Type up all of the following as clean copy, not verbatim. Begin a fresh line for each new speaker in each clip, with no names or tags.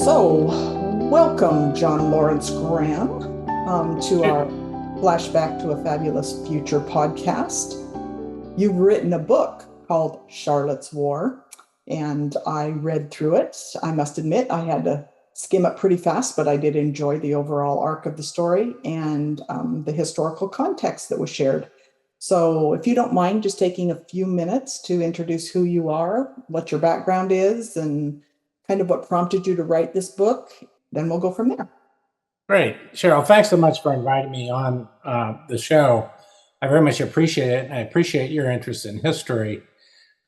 So, welcome, John Lawrence Graham, to our Flashback to a Fabulous Future podcast. You've written a book called Charlotte's War, and I read through it. I must admit, I had to skim it pretty fast, but I did enjoy the overall arc of the story and the historical context that was shared. So, if you don't mind just taking a few minutes to introduce who you are, what your background is, and kind of what prompted you to write this book, then we'll go from there.
Great. Cheryl, thanks so much for inviting me on the show. I very much appreciate it, and I appreciate your interest in history.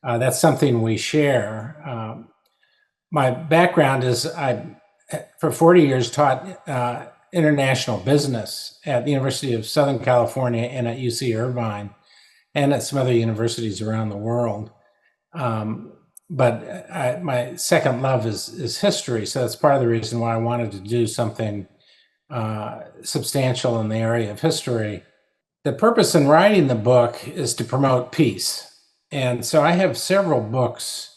That's something we share. My background is I, for 40 years, taught international business at the University of Southern California and at UC Irvine, and at some other universities around the world. But my second love is history, so that's part of the reason why I wanted to do something substantial in the area of history. The purpose in writing the book is to promote peace, and so I have several books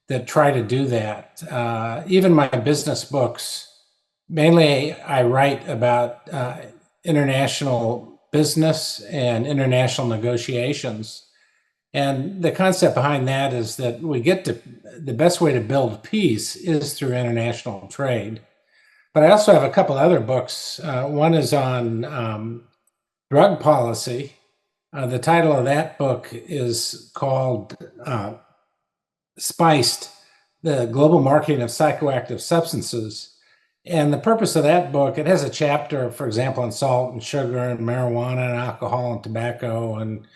that try to do that. Even my business books, mainly I write about international business and international negotiations. And the concept behind that is that the best way to build peace is through international trade. But I also have a couple other books. One is on drug policy. The title of that book is called Spiced, the Global Marketing of Psychoactive Substances. And the purpose of that book, it has a chapter, for example, on salt and sugar and marijuana and alcohol and tobacco and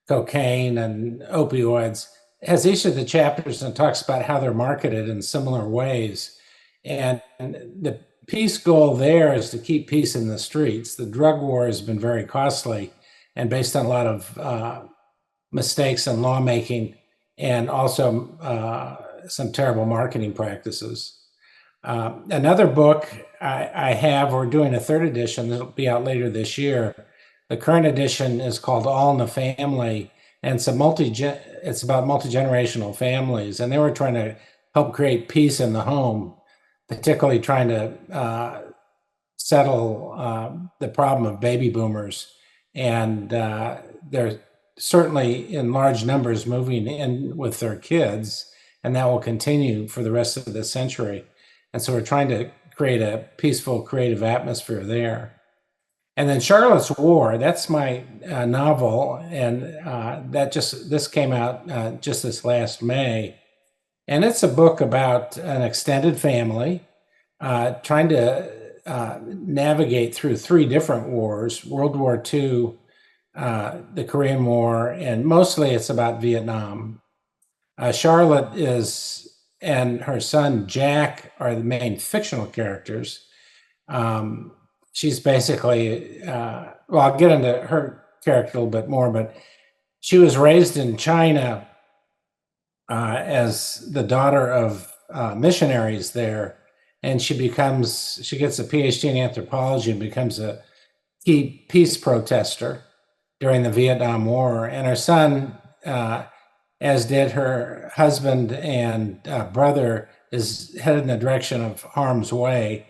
cocaine and opioids. It has each of the chapters and talks about how they're marketed in similar ways. And the peace goal there is to keep peace in the streets. The drug war has been very costly and based on a lot of mistakes in lawmaking and also some terrible marketing practices. Another book I have, we're doing a third edition that'll be out later this year. The current edition is called All in the Family, and it's about multi-generational families, and they were trying to help create peace in the home, particularly trying to settle the problem of baby boomers. And they're certainly in large numbers moving in with their kids, and that will continue for the rest of the century. And so we're trying to create a peaceful, creative atmosphere there. And then Charlotte's War, that's my novel, and this came out just this last May. And it's a book about an extended family trying to navigate through three different wars: World War II, the Korean War, and mostly it's about Vietnam. Charlotte and her son Jack are the main fictional characters. She's basically, I'll get into her character a little bit more, but she was raised in China as the daughter of missionaries there, and she gets a PhD in anthropology and becomes a key peace protester during the Vietnam War. And her son, as did her husband and brother, is headed in the direction of harm's way.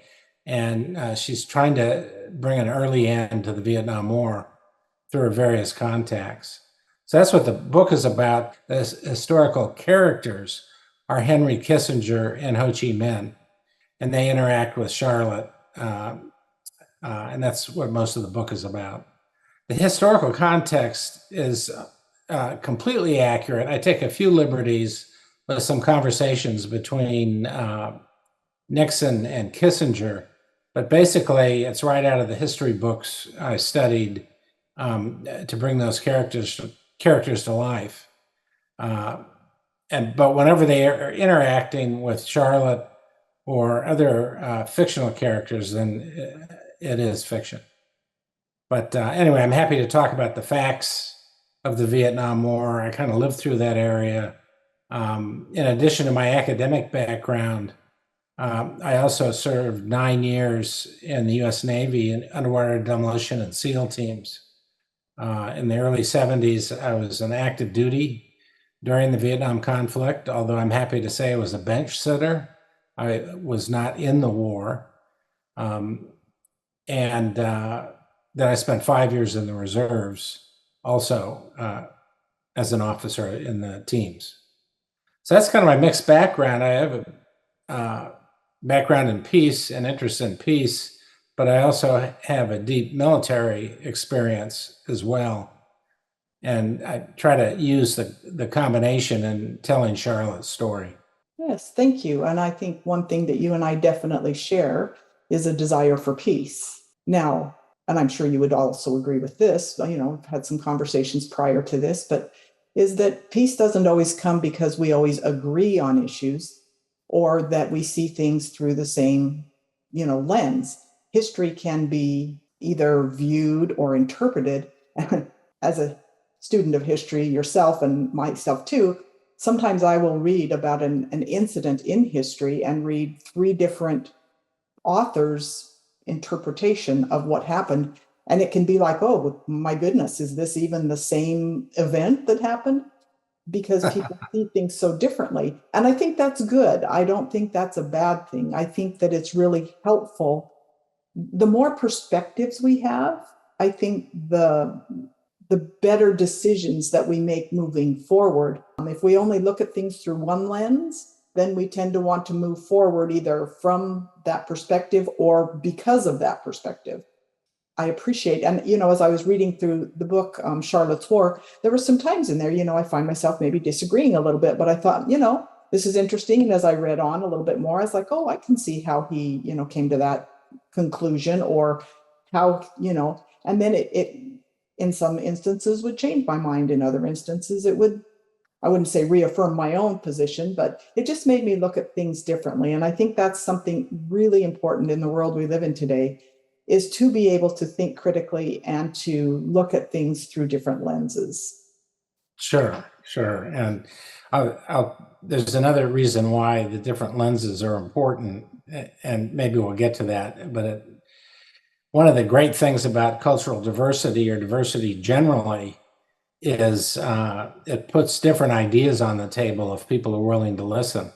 And she's trying to bring an early end to the Vietnam War through her various contacts. So that's what the book is about. The historical characters are Henry Kissinger and Ho Chi Minh, and they interact with Charlotte. And that's what most of the book is about. The historical context is completely accurate. I take a few liberties with some conversations between Nixon and Kissinger, but basically it's right out of the history books I studied to bring those characters to life. But whenever they are interacting with Charlotte or other fictional characters, then it is fiction. But anyway, I'm happy to talk about the facts of the Vietnam War. I kind of lived through that area. In addition to my academic background, I also served 9 years in the U.S. Navy in underwater demolition and SEAL teams. In the early 70s, I was on active duty during the Vietnam conflict, although I'm happy to say I was a bench sitter I was not in the war. And then I spent 5 years in the reserves also as an officer in the teams. So that's kind of my mixed background. I have a background in peace and interest in peace, but I also have a deep military experience as well. And I try to use the combination in telling Charlotte's story.
Yes, thank you. And I think one thing that you and I definitely share is a desire for peace. Now, and I'm sure you would also agree with this, I've had some conversations prior to this, but is that peace doesn't always come because we always agree on issues or that we see things through the same, lens. History can be either viewed or interpreted. As a student of history yourself and myself too, sometimes I will read about an incident in history and read three different authors' interpretation of what happened. And it can be like, oh my goodness, is this even the same event that happened? Because people see things so differently. And I think that's good. I don't think that's a bad thing. I think that it's really helpful. The more perspectives we have, I think the better decisions that we make moving forward. If we only look at things through one lens, then we tend to want to move forward either from that perspective or because of that perspective. I appreciate, and as I was reading through the book, Charlotte's War, there were some times in there, I find myself maybe disagreeing a little bit, but I thought, this is interesting. And as I read on a little bit more, I was like, oh, I can see how he, came to that conclusion, or how, and then it in some instances would change my mind. In other instances, it would, I wouldn't say reaffirm my own position, but it just made me look at things differently. And I think that's something really important in the world we live in today, is to be able to think critically and to look at things through different lenses.
Sure, sure. And there's another reason why the different lenses are important, and maybe we'll get to that. But one of the great things about cultural diversity, or diversity generally, is it puts different ideas on the table if people are willing to listen.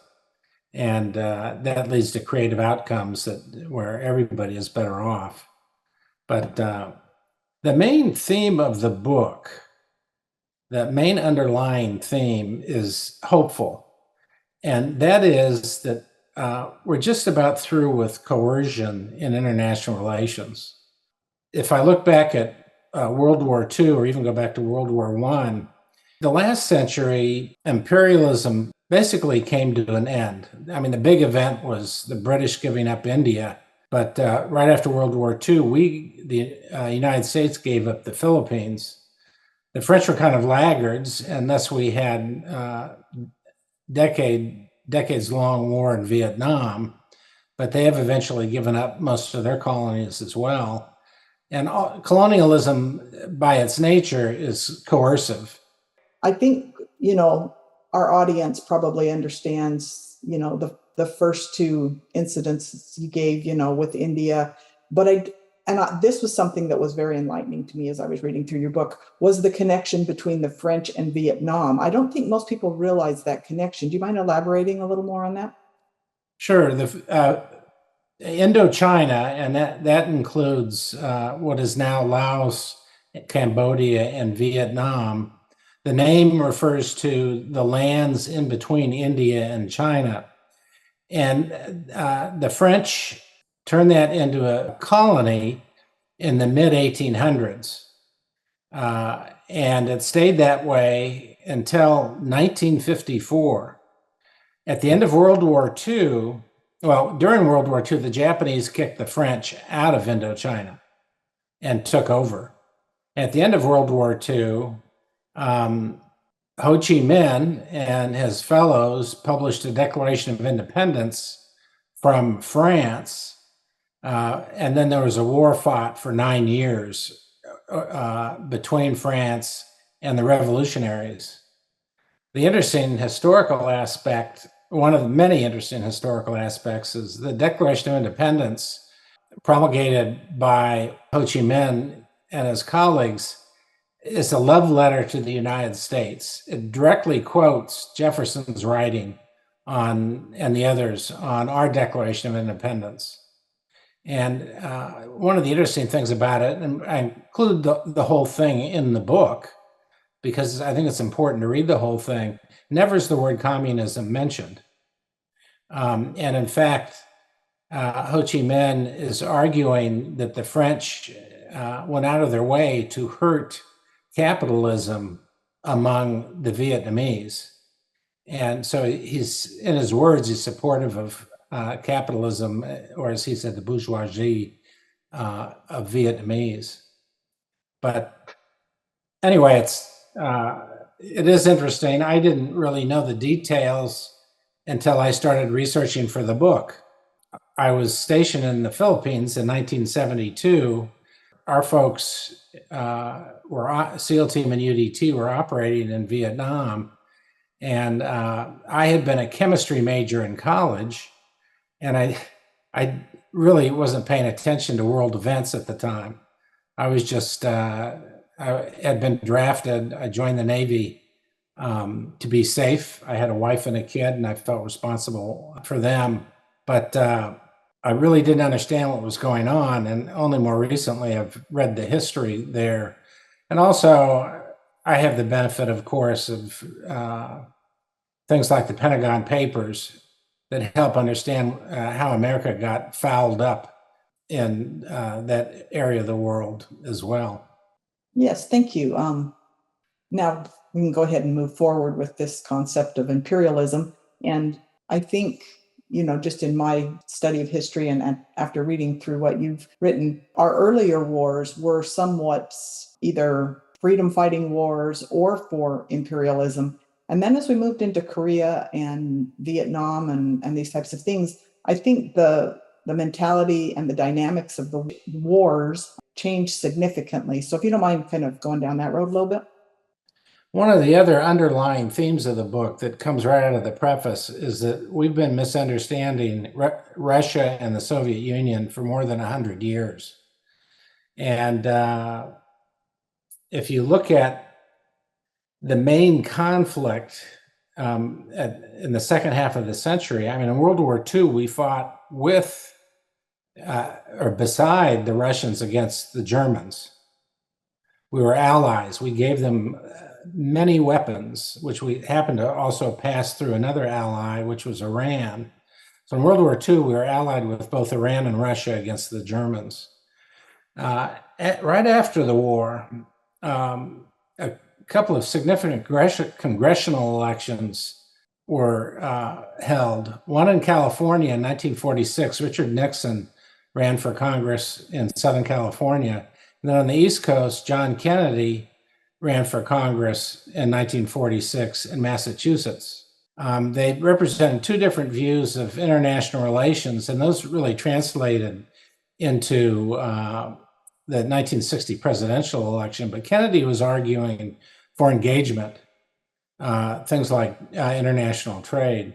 And that leads to creative outcomes where everybody is better off. But the main theme of the book, the main underlying theme, is hopeful. And that is that we're just about through with coercion in international relations. If I look back at World War II, or even go back to World War I, the last century, imperialism basically came to an end. I mean, the big event was the British giving up India. But right after World War II, the United States gave up the Philippines. The French were kind of laggards, and thus we had decades-long war in Vietnam, but they have eventually given up most of their colonies as well. And colonialism, by its nature, is coercive.
I think, our audience probably understands, the first two incidents you gave, with India. But this was something that was very enlightening to me as I was reading through your book, was the connection between the French and Vietnam. I don't think most people realize that connection. Do you mind elaborating a little more on that?
Sure. Indochina, and that includes what is now Laos, Cambodia, and Vietnam. The name refers to the lands in between India and China. And the French turned that into a colony in the mid-1800s. And it stayed that way until 1954. At the end of World War II, during World War II, the Japanese kicked the French out of Indochina and took over. At the end of World War II, Ho Chi Minh and his fellows published a Declaration of Independence from France, and then there was a war fought for 9 years between France and the revolutionaries. The interesting historical aspect, one of the many interesting historical aspects, is the Declaration of Independence promulgated by Ho Chi Minh and his colleagues is a love letter to the United States. It directly quotes Jefferson's writing and the others on our Declaration of Independence. And one of the interesting things about it, and I include the whole thing in the book because I think it's important to read the whole thing, never is the word communism mentioned. And in fact, Ho Chi Minh is arguing that the French went out of their way to hurt capitalism among the Vietnamese. And so he's, in his words, he's supportive of capitalism, or as he said, the bourgeoisie of Vietnamese. But anyway, it is interesting. I didn't really know the details until I started researching for the book. I was stationed in the Philippines in 1972. Our folks SEAL team and UDT were operating in Vietnam. And I had been a chemistry major in college, and I really wasn't paying attention to world events at the time. I was just, I had been drafted. I joined the Navy to be safe. I had a wife and a kid, and I felt responsible for them. But I really didn't understand what was going on. And only more recently, I've read the history there. And also, I have the benefit, of course, of things like the Pentagon Papers that help understand how America got fouled up in that area of the world as well.
Yes, thank you. Now we can go ahead and move forward with this concept of imperialism. And I think, just in my study of history and after reading through what you've written, our earlier wars were somewhat either freedom fighting wars or for imperialism. And then as we moved into Korea and Vietnam and these types of things, I think the mentality and the dynamics of the wars changed significantly. So if you don't mind kind of going down that road a little bit.
One of the other underlying themes of the book that comes right out of the preface is that we've been misunderstanding Russia and the Soviet Union for more than 100 years. And if you look at the main conflict in the second half of the century, I mean, in World War II, we fought with or beside the Russians against the Germans. We were allies. We gave them many weapons, which we happened to also pass through another ally, which was Iran. So in World War II, we were allied with both Iran and Russia against the Germans. Right after the war, a couple of significant congressional elections were held. One in California in 1946, Richard Nixon ran for Congress in Southern California. And then on the East Coast, John Kennedy ran for Congress in 1946 in Massachusetts. They represented two different views of international relations, and those really translated into the 1960 presidential election. But Kennedy was arguing for engagement, things like international trade.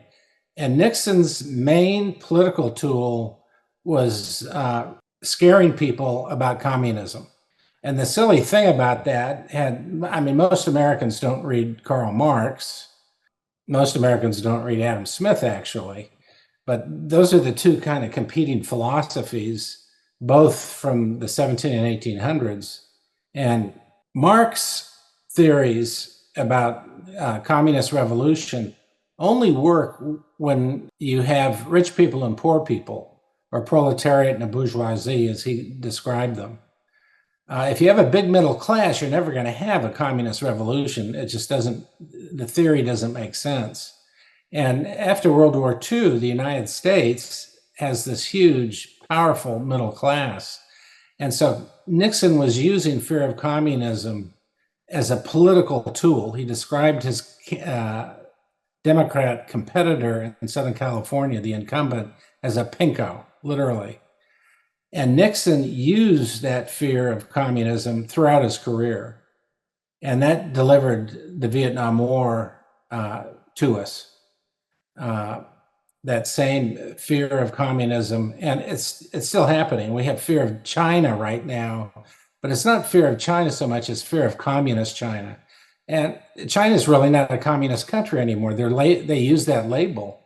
And Nixon's main political tool was scaring people about communism. And the silly thing about that most Americans don't read Karl Marx. Most Americans don't read Adam Smith, actually. But those are the two kind of competing philosophies, both from the 17 and 1800s. And Marx theories about communist revolution only work when you have rich people and poor people, or proletariat and a bourgeoisie, as he described them. If you have a big middle class, you're never going to have a communist revolution. It just doesn't, the theory doesn't make sense. And after World War II, the United States has this huge, powerful middle class. And so Nixon was using fear of communism as a political tool. He described his Democrat competitor in Southern California, the incumbent, as a pinko, literally. And Nixon used that fear of communism throughout his career. And that delivered the Vietnam War to us. That same fear of communism, and it's still happening. We have fear of China right now, but it's not fear of China so much as fear of communist China. And China is really not a communist country anymore. They use that label,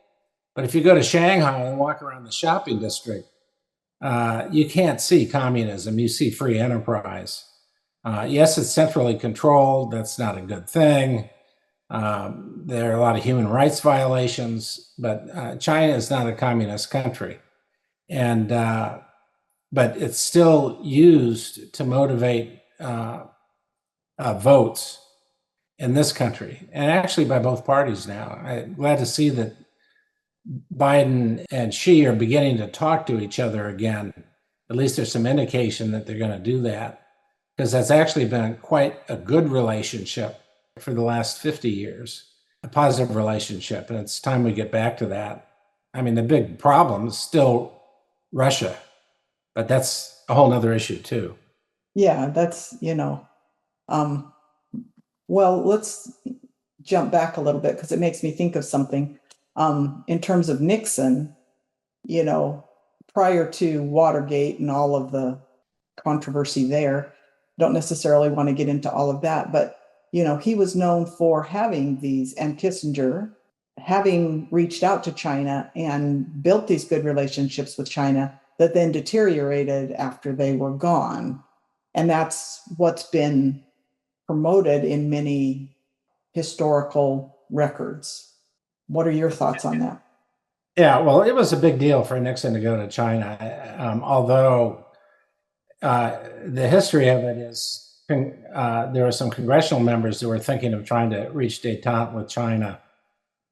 But if you go to Shanghai and walk around the shopping district, you can't see communism. You see free enterprise. Yes, it's centrally controlled. That's not a good thing. There are a lot of human rights violations, but China is not a communist country. And but it's still used to motivate votes in this country, and actually by both parties now. I'm glad to see that Biden and Xi are beginning to talk to each other again. At least there's some indication that they're going to do that, because that's actually been quite a good relationship for the last 50 years, a positive relationship, and it's time we get back to that. I mean, the big problem is still Russia, but that's a whole nother issue too.
Yeah, that's, well, let's jump back a little bit because it makes me think of something. In terms of Nixon, prior to Watergate and all of the controversy there, don't necessarily want to get into all of that, but he was known for having these, and Kissinger having reached out to China and built these good relationships with China that then deteriorated after they were gone. And that's what's been promoted in many historical records. What are your thoughts on that?
Yeah, well, it was a big deal for Nixon to go to China, although the history of it is there were some congressional members who were thinking of trying to reach détente with China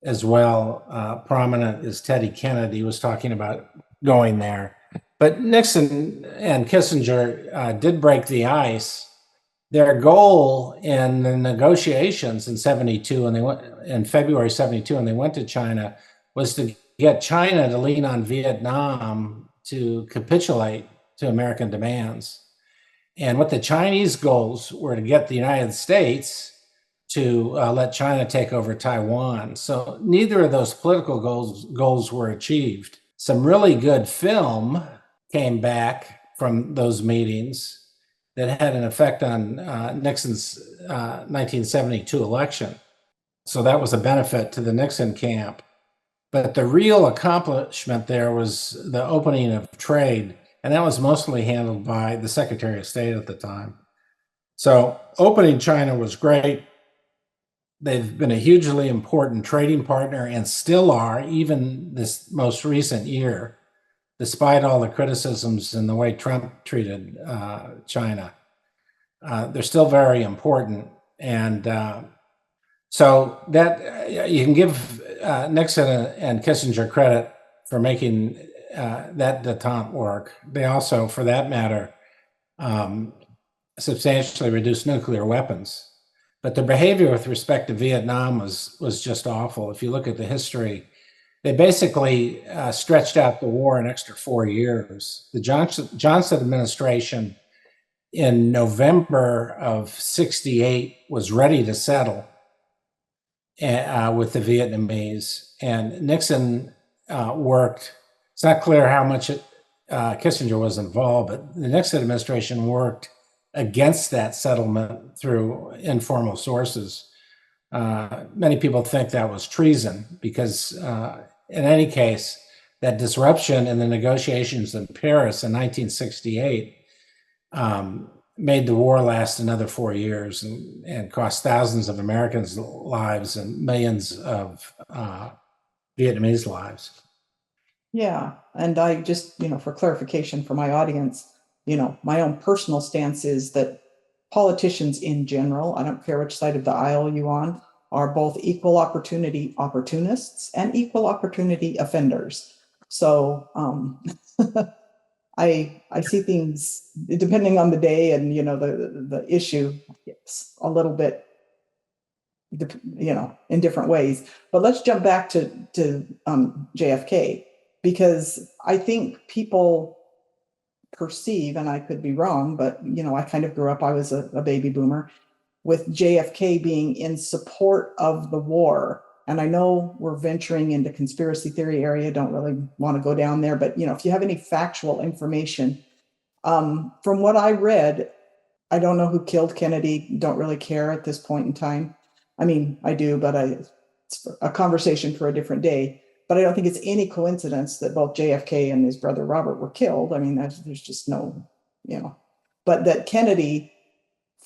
as well. Prominent is Teddy Kennedy was talking about going there. But Nixon and Kissinger did break the ice. Their goal in the negotiations in 72, and they went in February 72, and they went to China, was to get China to lean on Vietnam to capitulate to American demands. And what the Chinese goals were to get the United States to let China take over Taiwan. So neither of those political goals were achieved. Some really good film came back from those meetings that had an effect on Nixon's 1972 election. So that was a benefit to the Nixon camp. But the real accomplishment there was the opening of trade, and that was mostly handled by the Secretary of State at the time. So opening China was great. They've been a hugely important trading partner and still are, even this most recent year, despite all the criticisms and the way Trump treated China. They're still very important. And so that you can give Nixon and Kissinger credit for making that détente work. They also, for that matter, substantially reduced nuclear weapons. But their behavior with respect to Vietnam was just awful. If you look at the history, they basically stretched out the war an extra 4 years. The Johnson administration in November of 68 was ready to settle with the Vietnamese, and Nixon worked. It's not clear how much Kissinger was involved, but the Nixon administration worked against that settlement through informal sources. Many people think that was treason because, in any case, that disruption in the negotiations in Paris in 1968 made the war last another 4 years and cost thousands of Americans' lives and millions of Vietnamese lives.
Yeah. And I just, for clarification for my audience, my own personal stance is that politicians in general, I don't care which side of the aisle you're on, are both equal opportunity opportunists and equal opportunity offenders. So I see things depending on the day and the issue, it's a little bit in different ways. But let's jump back to JFK, because I think people perceive, and I could be wrong, but I kind of grew up, I was a baby boomer, with JFK being in support of the war. And I know we're venturing into conspiracy theory area, don't really want to go down there, but if you have any factual information, from what I read, I don't know who killed Kennedy, don't really care at this point in time. I mean, I do, but it's a conversation for a different day. but I don't think it's any coincidence that both JFK and his brother Robert were killed. I mean, there's just no, but that Kennedy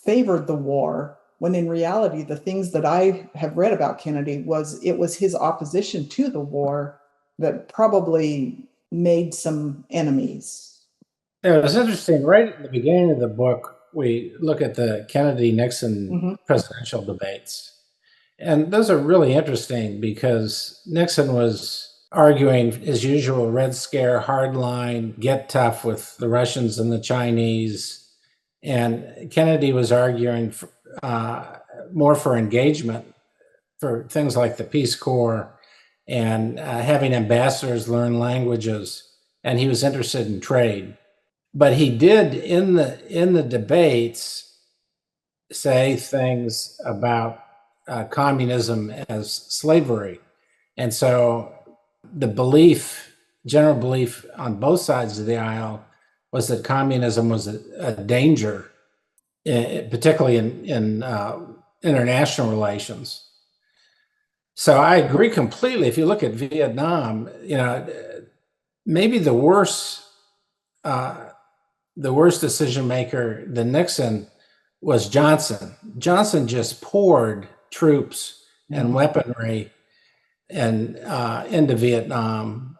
favored the war, when in reality, the things that I have read about Kennedy it was his opposition to the war that probably made some enemies.
It was interesting. Right at the beginning of the book, we look at the Kennedy-Nixon presidential debates. And those are really interesting because Nixon was arguing, as usual, Red Scare, hardline, get tough with the Russians and the Chinese. And Kennedy was arguing more for engagement, for things like the Peace Corps and having ambassadors learn languages. And he was interested in trade. But he did in the debates say things about communism as slavery. And so the general belief on both sides of the aisle was that communism was a danger, particularly in international relations. So I agree completely. If you look at Vietnam, maybe the worst decision maker than Nixon was Johnson. Johnson just poured troops and weaponry into Vietnam.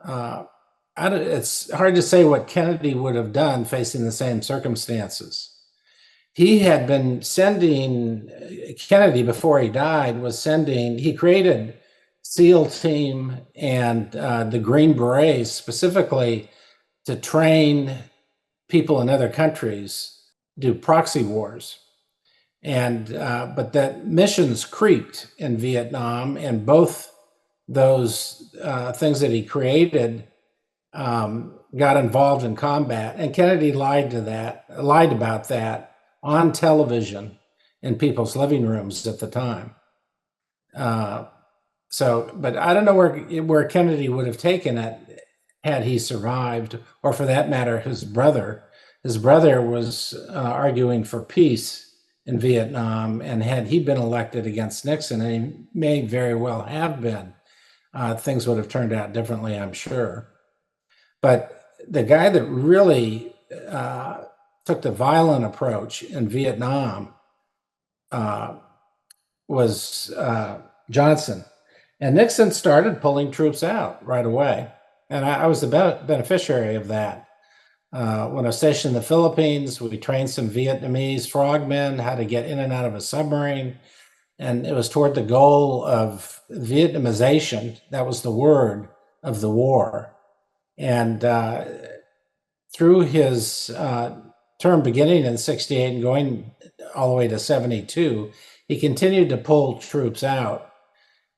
It's hard to say what Kennedy would have done facing the same circumstances. He had been sending, Kennedy before he died he created SEAL team and the Green Berets specifically to train people in other countries, do proxy wars. But that missions creeped in Vietnam, and both those things that he created got involved in combat. And Kennedy lied about that on television in people's living rooms at the time. But I don't know where Kennedy would have taken it had he survived, or for that matter, his brother. His brother was arguing for peace in Vietnam, and had he been elected against Nixon, and he may very well have been, things would have turned out differently, I'm sure. But the guy that really took the violent approach in Vietnam was Johnson. And Nixon started pulling troops out right away. And I was the beneficiary of that. When I was stationed in the Philippines, we trained some Vietnamese frogmen how to get in and out of a submarine. And it was toward the goal of Vietnamization. That was the word of the war. And through his term beginning in 68 and going all the way to 72, he continued to pull troops out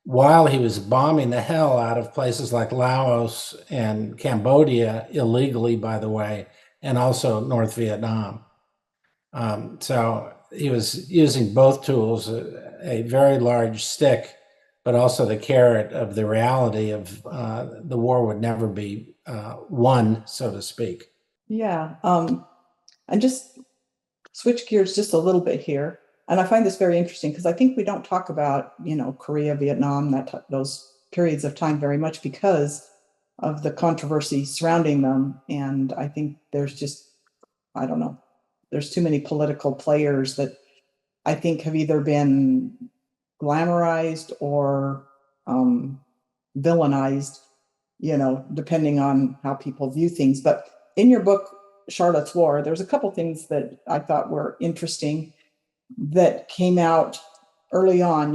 while he was bombing the hell out of places like Laos and Cambodia, illegally, by the way, and also North Vietnam. So he was using both tools, a very large stick, but also the carrot of the reality of the war would never be won, so to speak.
Yeah. And just switch gears just a little bit here. And I find this very interesting because I think we don't talk about, Korea, Vietnam, those periods of time very much because of the controversy surrounding them. And I think there's just, I don't know, there's too many political players that I think have either been glamorized or villainized, depending on how people view things. But in your book, Charlotte's War, there's a couple things that I thought were interesting that came out early on,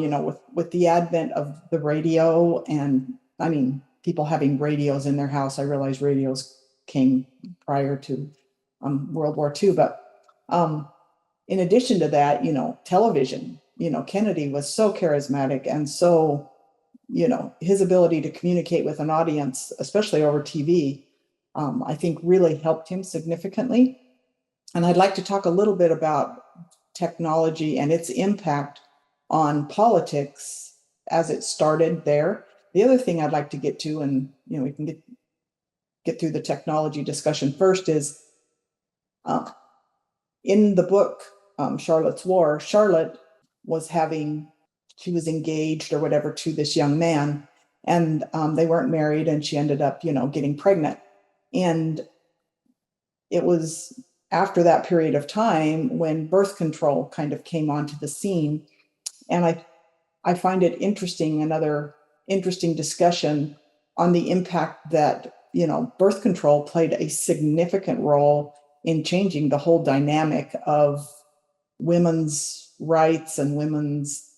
with the advent of the radio. And I mean, people having radios in their house. I realize radios came prior to World War II, but in addition to that, television, Kennedy was so charismatic, and so, his ability to communicate with an audience, especially over TV, I think really helped him significantly. And I'd like to talk a little bit about technology and its impact on politics as it started there. The other thing I'd like to get to, and we can get through the technology discussion first, is in the book Charlotte's War, Charlotte she was engaged or whatever to this young man, and they weren't married, and she ended up, getting pregnant. And it was after that period of time when birth control kind of came onto the scene. And I find it interesting, another interesting discussion on the impact that, birth control played a significant role in changing the whole dynamic of women's rights and women's,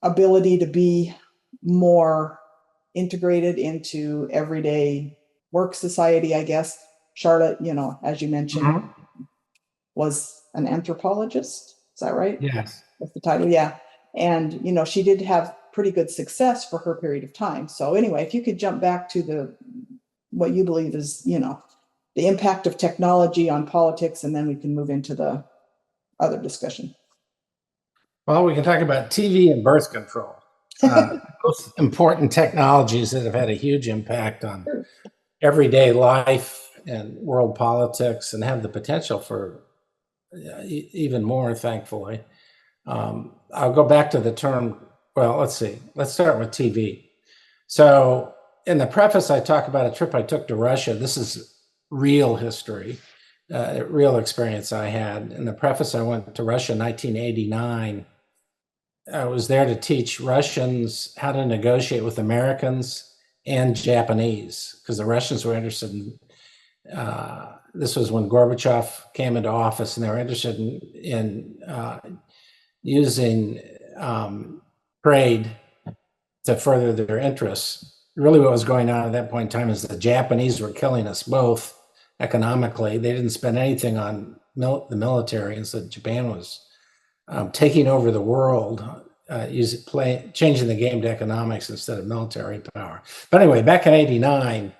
ability to be more integrated into everyday work society, I guess. Charlotte, as you mentioned, was an anthropologist. Is that right?
Yes.
That's the title. Yeah. And, she did have pretty good success for her period of time. So anyway, if you could jump back to what you believe is, the impact of technology on politics, and then we can move into the other discussion.
Well, we can talk about TV and birth control. Both important technologies that have had a huge impact on everyday life and world politics, and have the potential for even more, thankfully. I'll go back to the term. Well, let's see. Let's start with TV. So in the preface, I talk about a trip I took to Russia. This is real history, real experience I had. In the preface, I went to Russia in 1989. I was there to teach Russians how to negotiate with Americans and Japanese, because the Russians were interested in, this was when Gorbachev came into office, and they were interested in using trade to further their interests. Really what was going on at that point in time is the Japanese were killing us both economically. They didn't spend anything on the military, and so Japan was taking over the world, changing the game to economics instead of military power. But anyway, back in '89,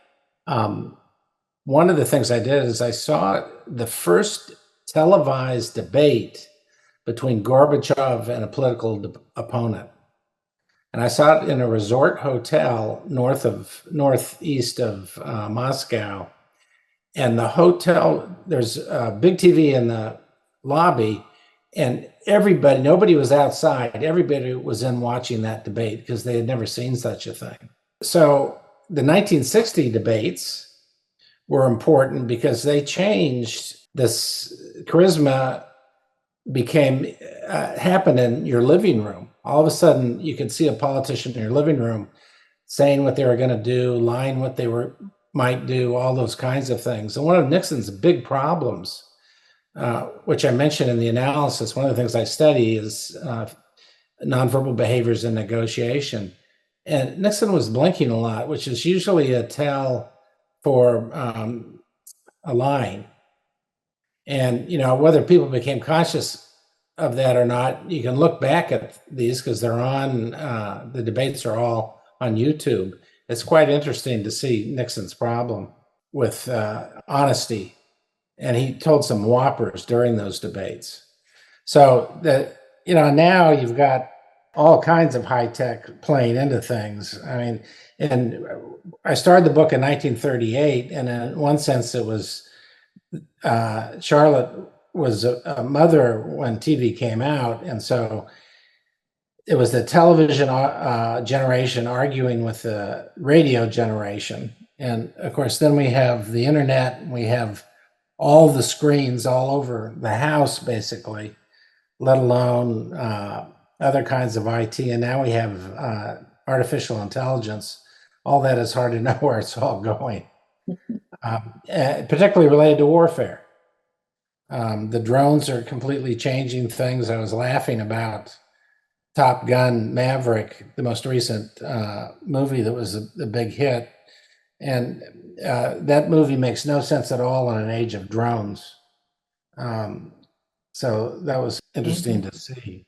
one of the things I did is I saw the first televised debate between Gorbachev and a political opponent. And I saw it in a resort hotel northeast of Moscow. And the hotel, there's a big TV in the lobby, and nobody was outside. Everybody was in watching that debate because they had never seen such a thing. So the 1960 debates were important because they changed this. Charisma happened in your living room. All of a sudden, you could see a politician in your living room saying what they were going to do, lying what they might do, all those kinds of things. And one of Nixon's big problems, which I mentioned in the analysis, one of the things I study is nonverbal behaviors in negotiation. And Nixon was blinking a lot, which is usually a tell for a lying. And, whether people became conscious of that or not, you can look back at these because they're on, the debates are all on YouTube. It's quite interesting to see Nixon's problem with honesty. And he told some whoppers during those debates. So that, now you've got all kinds of high tech playing into things. I mean, and I started the book in 1938, and in one sense it was, Charlotte was a mother when TV came out, and so it was the television generation arguing with the radio generation. And of course, then we have the internet, we have all the screens all over the house, basically, let alone other kinds of IT. And now we have artificial intelligence. All that is hard to know where it's all going, particularly related to warfare. The drones are completely changing things. I was laughing about Top Gun Maverick, the most recent movie that was a big hit. And that movie makes no sense at all in an age of drones. So that was interesting to see.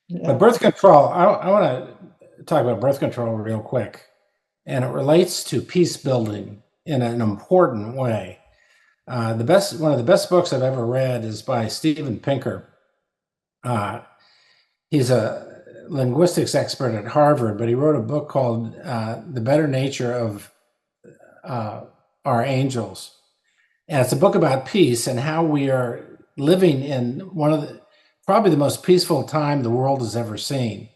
Yeah. But birth control, I want to talk about birth control real quick. And it relates to peace building in an important way. One of the best books I've ever read is by Steven Pinker. He's a linguistics expert at Harvard, but he wrote a book called The Better Nature of Our Angels. And it's a book about peace and how we are living in probably the most peaceful time the world has ever seen.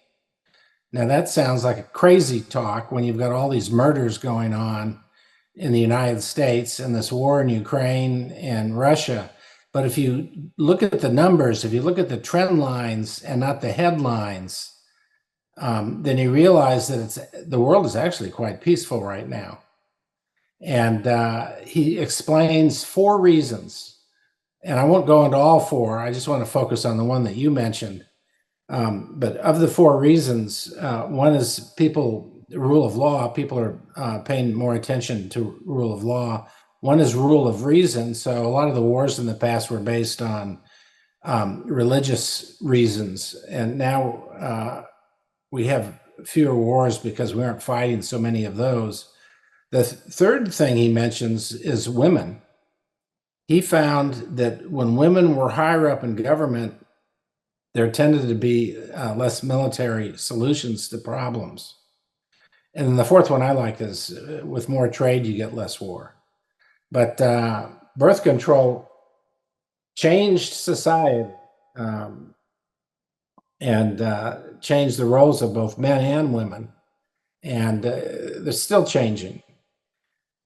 Now, that sounds like a crazy talk when you've got all these murders going on in the United States and this war in Ukraine and Russia. But if you look at the numbers, if you look at the trend lines and not the headlines, then you realize that the world is actually quite peaceful right now. And he explains 4 reasons. And I won't go into all 4. I just want to focus on the one that you mentioned. But of the 4 reasons, one is rule of law. People are paying more attention to rule of law. One is rule of reason. So a lot of the wars in the past were based on religious reasons. And now we have fewer wars because we aren't fighting so many of those. The third thing he mentions is women. He found that when women were higher up in government, there tended to be less military solutions to problems. And then the fourth one I like is with more trade, you get less war. But birth control changed society and changed the roles of both men and women. And they're still changing.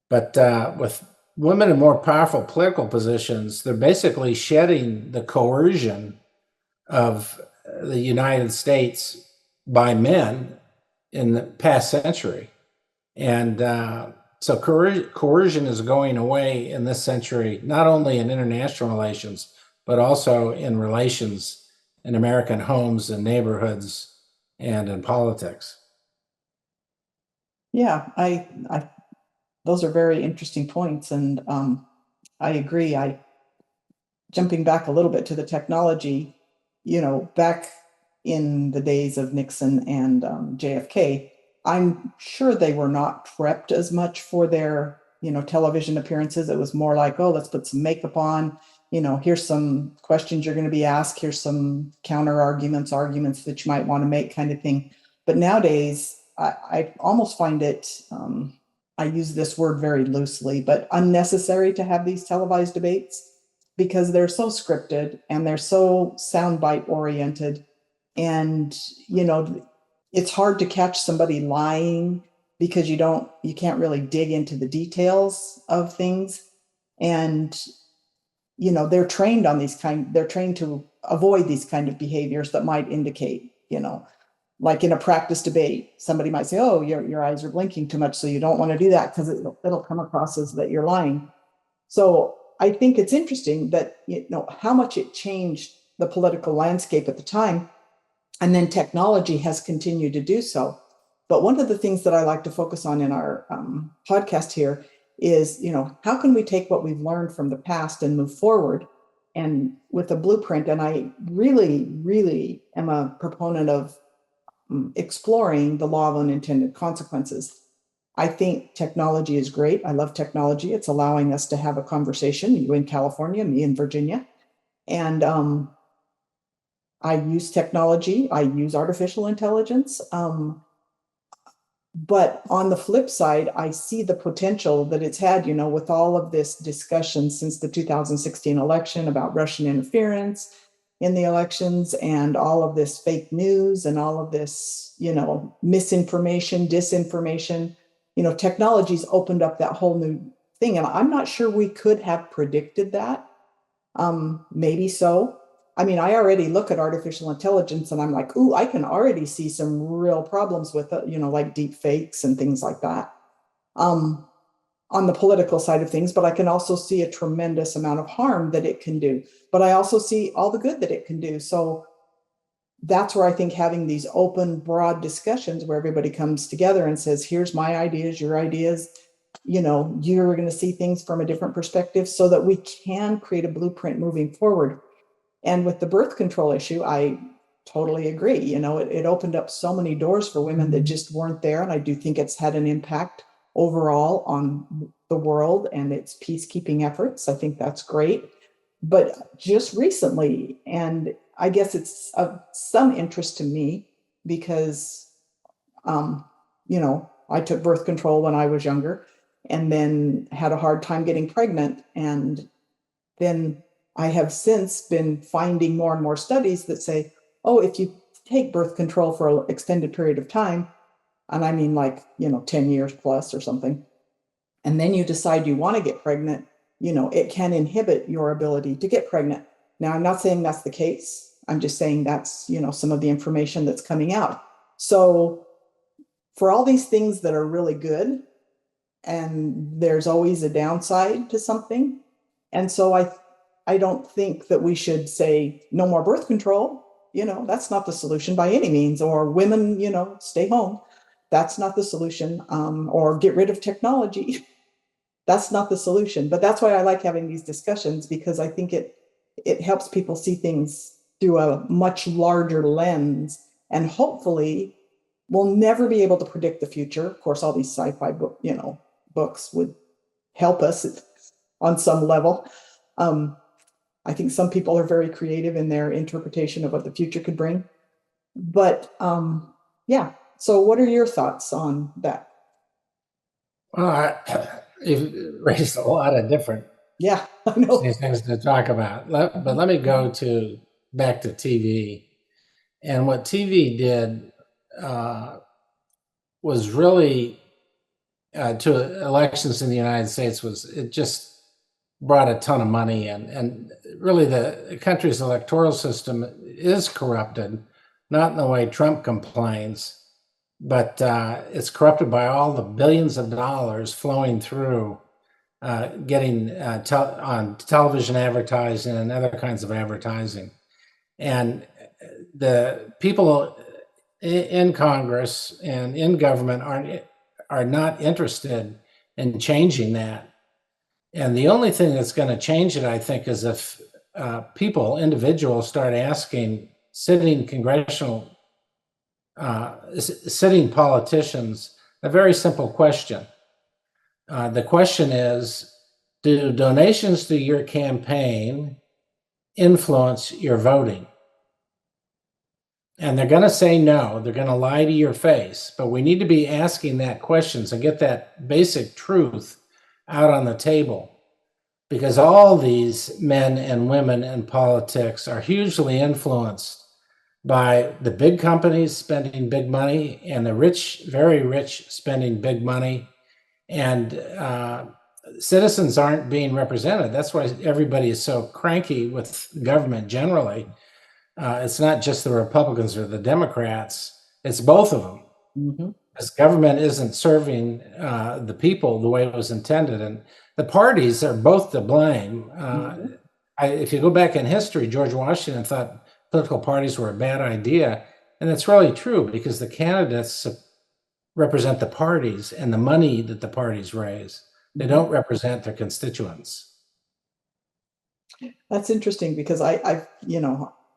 But with women in more powerful political positions, they're basically shedding the coercion of the United States by men in the past century. And so coercion is going away in this century, not only in international relations, but also in relations in American homes and neighborhoods and in politics.
Yeah, those are very interesting points, and I agree. Jumping back a little bit to the technology, back in the days of Nixon and JFK, I'm sure they were not prepped as much for their, television appearances. It was more like, oh, let's put some makeup on. Here's some questions you're going to be asked. Here's some counter arguments that you might want to make, kind of thing. But nowadays, I almost find it, I use this word very loosely, but unnecessary to have these televised debates because they're so scripted and they're so soundbite oriented. And, it's hard to catch somebody lying because you can't really dig into the details of things. And, they're trained to avoid these kind of behaviors that might indicate, like in a practice debate, somebody might say, oh, your eyes are blinking too much, so you don't want to do that because it'll come across as that you're lying. So I think it's interesting that, how much it changed the political landscape at the time. And then technology has continued to do so. But one of the things that I like to focus on in our podcast here is, how can we take what we've learned from the past and move forward and with a blueprint? And I really, really am a proponent of exploring the law of unintended consequences. I think technology is great. I love technology. It's allowing us to have a conversation, you in California, me in Virginia. And I use technology. I use artificial intelligence. But on the flip side, I see the potential that it's had, with all of this discussion since the 2016 election about Russian interference in the elections and all of this fake news and all of this, misinformation, disinformation. Technology's opened up that whole new thing. And I'm not sure we could have predicted that. Maybe so. I mean, I already look at artificial intelligence and I'm like, ooh, I can already see some real problems with it, like deep fakes and things like that. On the political side of things, but I can also see a tremendous amount of harm that it can do. But I also see all the good that it can do. So that's where I think having these open, broad discussions where everybody comes together and says, here's my ideas, your ideas, you're going to see things from a different perspective so that we can create a blueprint moving forward. And with the birth control issue, I totally agree. It opened up so many doors for women that just weren't there. And I do think it's had an impact overall on the world and its peacekeeping efforts. I think that's great. But just recently, and I guess it's of some interest to me because, I took birth control when I was younger and then had a hard time getting pregnant. And then I have since been finding more and more studies that say, oh, if you take birth control for an extended period of time, and I mean 10 years plus or something, and then you decide you want to get pregnant, it can inhibit your ability to get pregnant. Now, I'm not saying that's the case. I'm just saying that's, some of the information that's coming out. So for all these things that are really good, and there's always a downside to something. And so I don't think that we should say no more birth control. That's not the solution by any means. Or women, stay home. That's not the solution. Or get rid of technology. That's not the solution. But that's why I like having these discussions, because I think it helps people see things through a much larger lens, and hopefully we'll never be able to predict the future. Of course, all these sci-fi books would help us on some level. I think some people are very creative in their interpretation of what the future could bring. But yeah, so what are your thoughts on that?
Well, you've raised a lot of different
Yeah, I know.
things to talk about. But let me go back to TV. And what TV did was really to elections in the United States was it just brought a ton of money in. And really the country's electoral system is corrupted, not in the way Trump complains, but it's corrupted by all the billions of dollars flowing through getting on television advertising and other kinds of advertising. And the people in Congress and in government are not interested in changing that. And the only thing that's going to change it, I think, is if individuals start asking sitting politicians a very simple question. The question is, do donations to your campaign influence your voting? And they're going to say no. They're going to lie to your face. But we need to be asking that questions and get that basic truth out on the table, because all these men and women in politics are hugely influenced by the big companies spending big money and the rich, very rich, spending big money. And citizens aren't being represented. That's why everybody is so cranky with government generally. It's not just the Republicans or the Democrats, it's both of them. Mm-hmm. Because government isn't serving the people the way it was intended. And the parties are both to blame. Mm-hmm. If you go back in history, George Washington thought political parties were a bad idea. And that's really true, because the candidates represent the parties and the money that the parties raise. They don't represent their constituents.
That's interesting, because I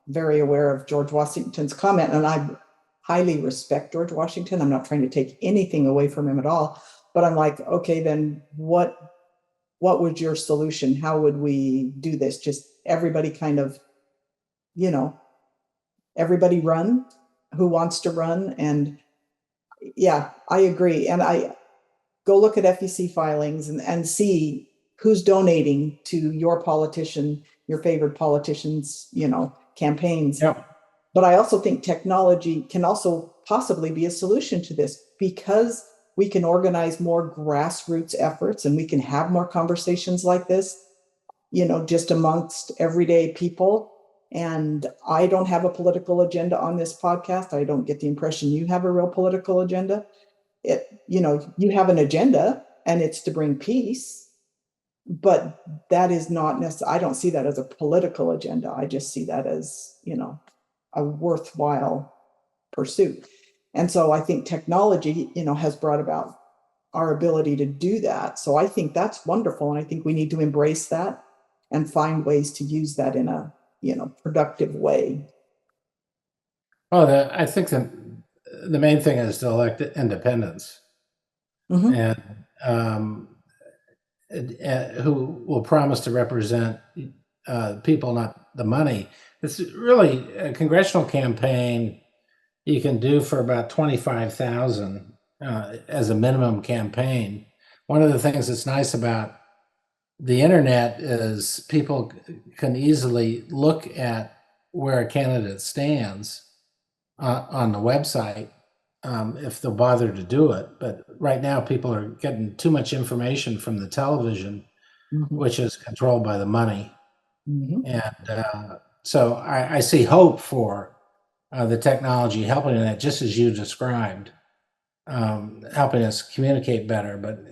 very aware of George Washington's comment, and I highly respect George Washington. I'm not trying to take anything away from him at all, but I'm like, okay, then what was your solution? How would we do this? Just everybody kind of, everybody run who wants to run. And yeah, I agree. And I go look at FEC filings and see who's donating to your politician, your favorite politician's, campaigns. Yep. But I also think technology can also possibly be a solution to this, because we can organize more grassroots efforts and we can have more conversations like this, just amongst everyday people. And I don't have a political agenda on this podcast. I don't get the impression you have a real political agenda. You have an agenda, and it's to bring peace. But that is not necessarily, I don't see that as a political agenda. I just see that as, a worthwhile pursuit. And so I think technology, has brought about our ability to do that. So I think that's wonderful. And I think we need to embrace that and find ways to use that in a, productive way.
Well, I think the main thing is to elect independents. Mm-hmm. And who will promise to represent people, not the money. It's really a congressional campaign you can do for about $25,000 as a minimum campaign. One of the things that's nice about the internet is people can easily look at where a candidate stands on the website if they'll bother to do it. But right now, people are getting too much information from the television,
Mhm.
which is controlled by the money.
Mhm.
And so I see hope for the technology helping in that, just as you described, helping us communicate better. But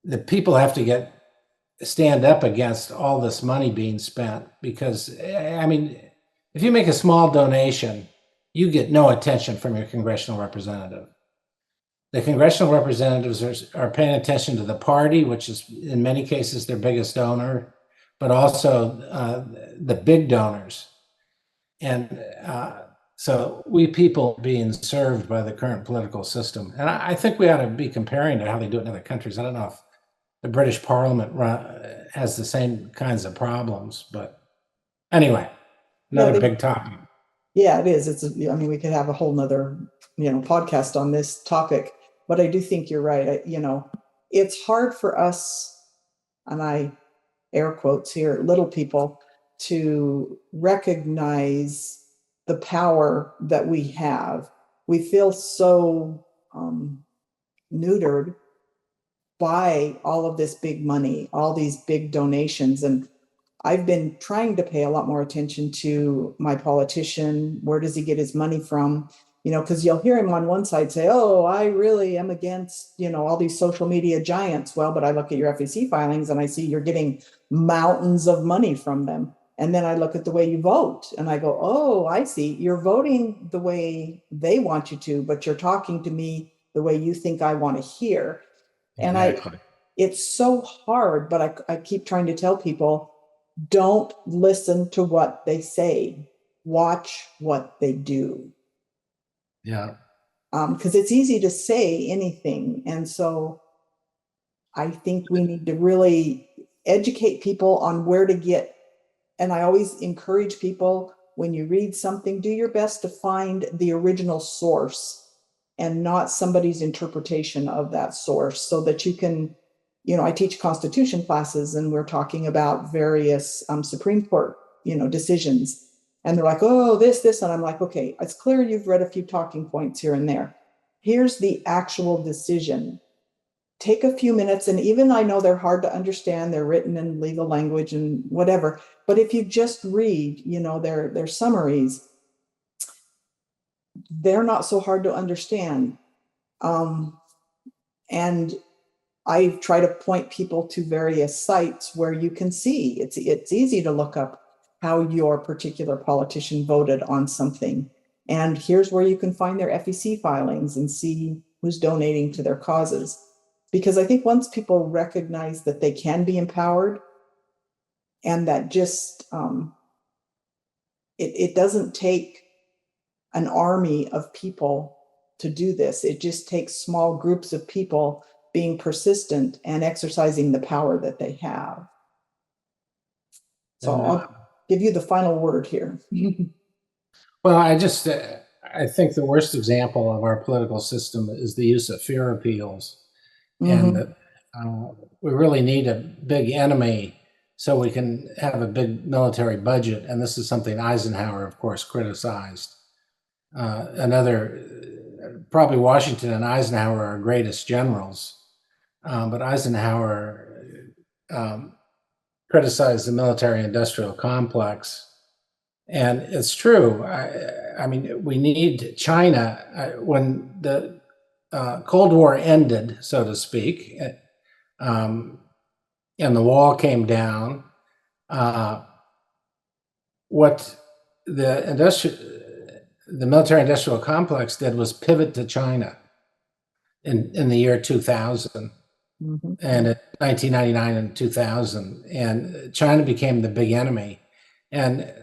the people have to stand up against all this money being spent, because I mean, if you make a small donation, you get no attention from your congressional representative. The congressional representatives are paying attention to the party, which is in many cases their biggest donor, but also the big donors. And so we people are being served by the current political system. And I think we ought to be comparing to how they do it in other countries. I don't know if the British Parliament has the same kinds of problems, but anyway,
Yeah,
another big topic.
yeah, it is. I mean, we could have a whole nother, podcast on this topic, but I do think you're right. It's hard for us, and I air quotes here, little people, to recognize the power that we have. We feel so neutered by all of this big money, all these big donations. And I've been trying to pay a lot more attention to my politician. Where does he get his money from? Because you'll hear him on one side say, "Oh, I really am against, all these social media giants." Well, but I look at your FEC filings and I see you're getting mountains of money from them. And then I look at the way you vote and I go, "Oh, I see. You're voting the way they want you to, but you're talking to me the way you think I want to hear." And
Exactly.
it's so hard, but I keep trying to tell people, don't listen to what they say, watch what they do.
Yeah.
Because it's easy to say anything. And so I think we need to really educate people on where to get. And I always encourage people, when you read something, do your best to find the original source and not somebody's interpretation of that source, so that you can, I teach constitution classes and we're talking about various Supreme Court, decisions. And they're like, "Oh, this. And I'm like, "Okay, it's clear you've read a few talking points here and there. Here's the actual decision. Take a few minutes." And even I know they're hard to understand, they're written in legal language and whatever. But if you just read, their summaries, they're not so hard to understand. And I try to point people to various sites where you can see it's easy to look up how your particular politician voted on something. And here's where you can find their FEC filings and see who's donating to their causes. Because I think once people recognize that they can be empowered, and that just it doesn't take an army of people to do this. It just takes small groups of people being persistent and exercising the power that they have. So I'll give you the final word here.
Well, I think the worst example of our political system is the use of fear appeals, and
Mm-hmm.
that we really need a big enemy so we can have a big military budget. And this is something Eisenhower, of course, criticized. Probably Washington and Eisenhower are our greatest generals, but Eisenhower criticized the military-industrial complex. And it's true. I mean, we need China. When the Cold War ended, so to speak, and the wall came down, what the military-industrial complex did was pivot to China in the year 2000,
Mm-hmm.
and in 1999 and 2000, and China became the big enemy. And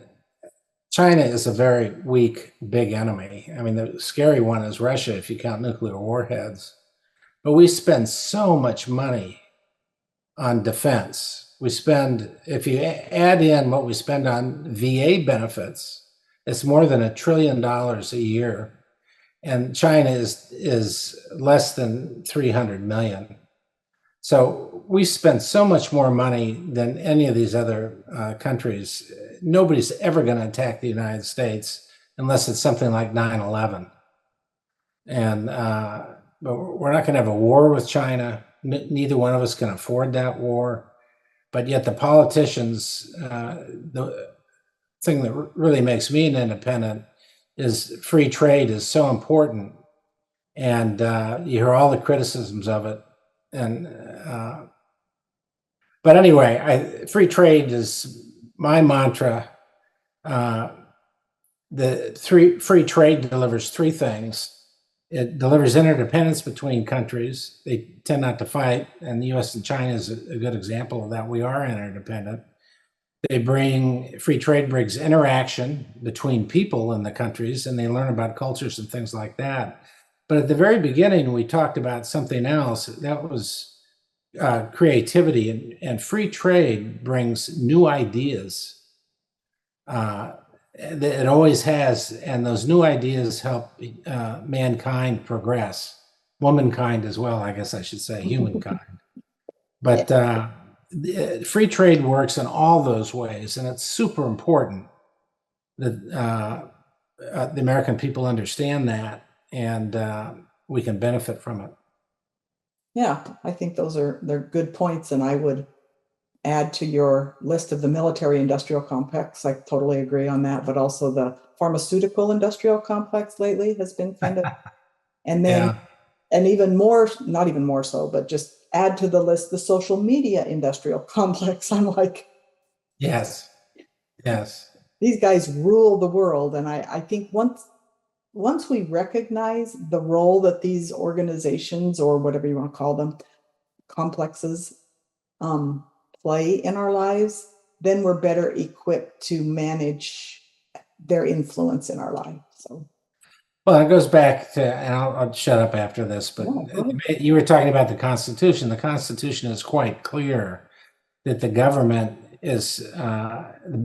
China is a very weak, big enemy. I mean, the scary one is Russia if you count nuclear warheads. But we spend so much money on defense. If you add in what we spend on VA benefits, it's more than $1 trillion a year. And China is less than 300 million. So we spend so much more money than any of these other countries. Nobody's ever going to attack the United States unless it's something like 9/11. And but we're not going to have a war with China. Neither one of us can afford that war. But yet the politicians, the thing that really makes me an independent is free trade is so important. And you hear all the criticisms of it. And but anyway, free trade is my mantra. The free trade delivers three things. It delivers interdependence between countries. They tend not to fight, and the U.S. and China is a good example of that. We are interdependent. Free trade brings interaction between people in the countries, and they learn about cultures and things like that. But at the very beginning, we talked about something else. That was creativity, and free trade brings new ideas. It always has, and those new ideas help mankind progress, womankind as well, I guess I should say, humankind. But free trade works in all those ways, and it's super important that the American people understand that, and we can benefit from it.
Yeah, I think they're good points, and I would add to your list of the military industrial complex. I totally agree on that, but also the pharmaceutical industrial complex lately has been kind of, and then,
Yeah.
and even more, not even more so, but just add to the list the social media industrial complex. I'm like,
Yes.
these guys rule the world. And I think once we recognize the role that these organizations, or whatever you want to call them, complexes, play in our lives, then we're better equipped to manage their influence in our life. So,
Well, it goes back to, and I'll shut up after this, but you were talking about the Constitution. The Constitution is quite clear that the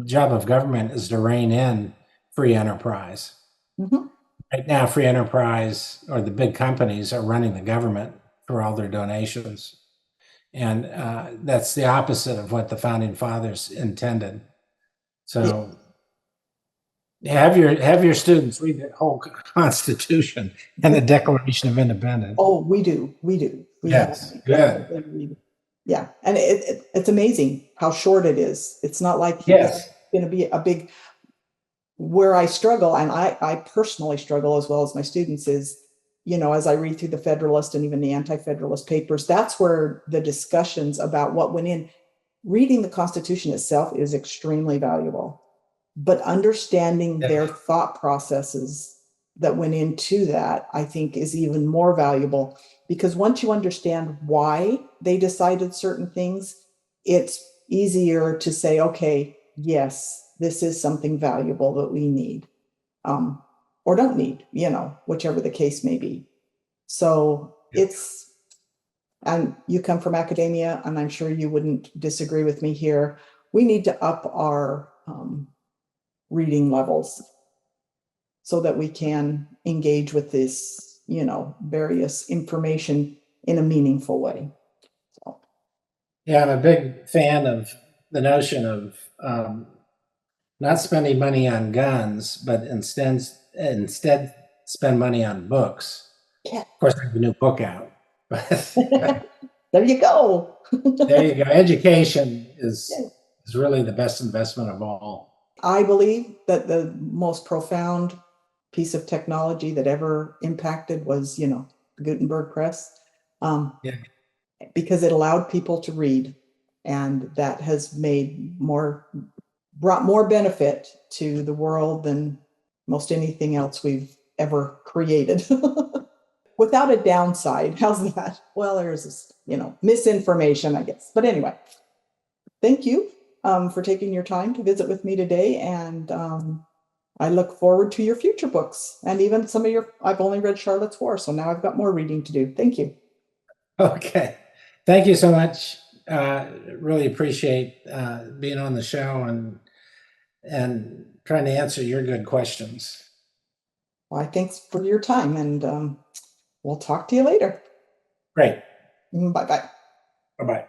job of government is to rein in free enterprise.
mm-hmm.
Right now, free enterprise or the big companies are running the government for all their donations. And that's the opposite of what the founding fathers intended. So have your students read the whole Constitution and the Declaration of Independence.
Oh, we do.
Yes, good.
Yeah, and it's amazing how short it is. It's not like
Yes.
going to be a big. Where I struggle, and I personally struggle as well as my students, is, as I read through the Federalist and even the Anti-Federalist papers, that's where the discussions about what went in. Reading the Constitution itself is extremely valuable, but understanding their thought processes that went into that, I think, is even more valuable, because once you understand why they decided certain things, it's easier to say, okay, yes, this is something valuable that we need, or don't need, whichever the case may be. So and you come from academia, and I'm sure you wouldn't disagree with me here. We need to up our reading levels so that we can engage with this, various information in a meaningful way. So.
Yeah, I'm a big fan of the notion of not spending money on guns, but instead spend money on books.
Yeah.
Of course, I have a new book out.
There you go.
There you go. Education is really the best investment of all.
I believe that the most profound piece of technology that ever impacted was, the Gutenberg press, because it allowed people to read, and that has brought more benefit to the world than most anything else we've ever created. Without a downside. How's that? Well, there's this, misinformation, I guess. But anyway, thank you for taking your time to visit with me today. And I look forward to your future books, and even some of I've only read Charlotte's War, so now I've got more reading to do. Thank you.
Okay. Thank you so much. Really appreciate being on the show and trying to answer your good questions.
Well, thanks for your time, and we'll talk to you later.
Great.
Bye-bye.
Bye-bye.